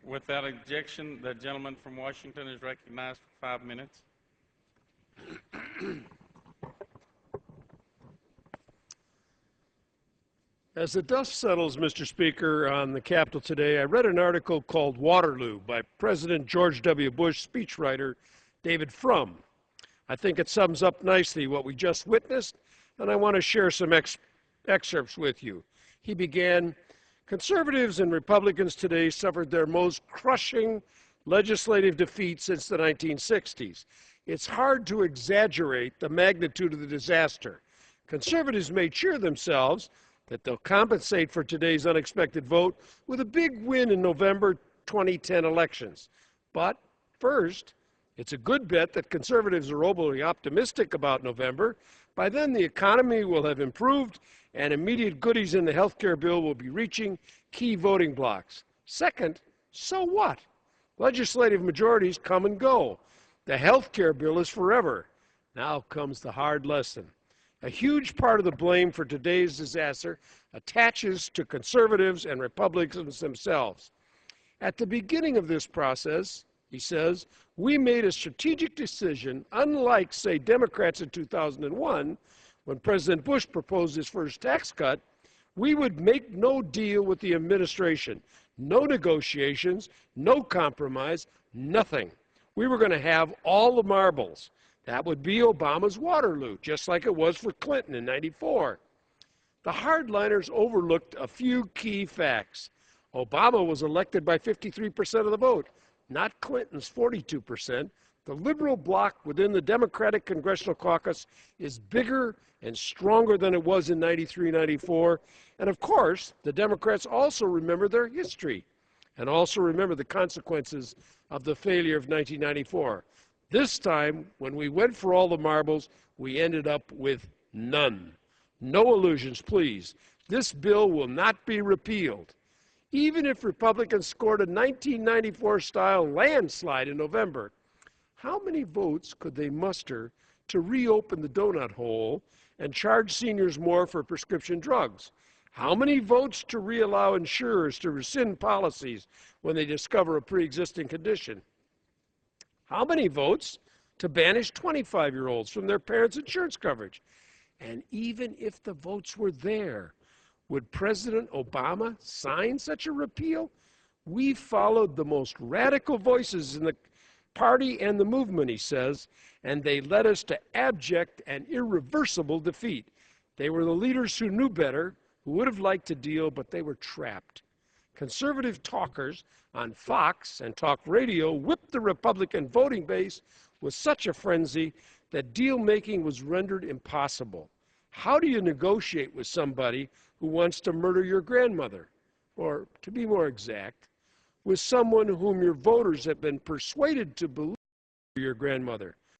Without objection, the gentleman from Washington is recognized for 5 minutes. As the dust settles, Mr. Speaker, on the Capitol today, I read an article called Waterloo by President George W. Bush speechwriter David Frum. I think it sums up nicely what we just witnessed, and I want to share some excerpts with you. He began, "Conservatives and Republicans today suffered their most crushing legislative defeat since the 1960s. It's hard to exaggerate the magnitude of the disaster. Conservatives may cheer themselves that they'll compensate for today's unexpected vote with a big win in November 2010 elections. But first, it's a good bet that conservatives are overly optimistic about November. By then, the economy will have improved and immediate goodies in the health care bill will be reaching key voting blocks. Second, so what? Legislative majorities come and go. The health care bill is forever. Now comes the hard lesson. A huge part of the blame for today's disaster attaches to conservatives and Republicans themselves. At the beginning of this process, he says, we made a strategic decision, unlike, say, Democrats in 2001, when President Bush proposed his first tax cut. We would make no deal with the administration, no negotiations, no compromise, nothing. We were going to have all the marbles. That would be Obama's Waterloo, just like it was for Clinton in '94. The hardliners overlooked a few key facts. Obama was elected by 53% of the vote, not Clinton's 42%. The liberal bloc within the Democratic Congressional Caucus is bigger and stronger than it was in '93, '94. And of course, the Democrats also remember their history and also remember the consequences of the failure of 1994. This time, when we went for all the marbles, we ended up with none. No illusions, please. This bill will not be repealed. Even if Republicans scored a 1994-style landslide in November, how many votes could they muster to reopen the donut hole and charge seniors more for prescription drugs? How many votes to reallow insurers to rescind policies when they discover a pre-existing condition? How many votes to banish 25-year-olds from their parents' insurance coverage? And even if the votes were there, would President Obama sign such a repeal? We followed the most radical voices in the party and the movement, he says, and they led us to abject and irreversible defeat. They were the leaders who knew better, who would have liked to deal, but they were trapped. Conservative talkers on Fox and talk radio whipped the Republican voting base with such a frenzy that deal-making was rendered impossible. How do you negotiate with somebody who wants to murder your grandmother? Or, to be more exact, with someone whom your voters have been persuaded to believe your grandmother?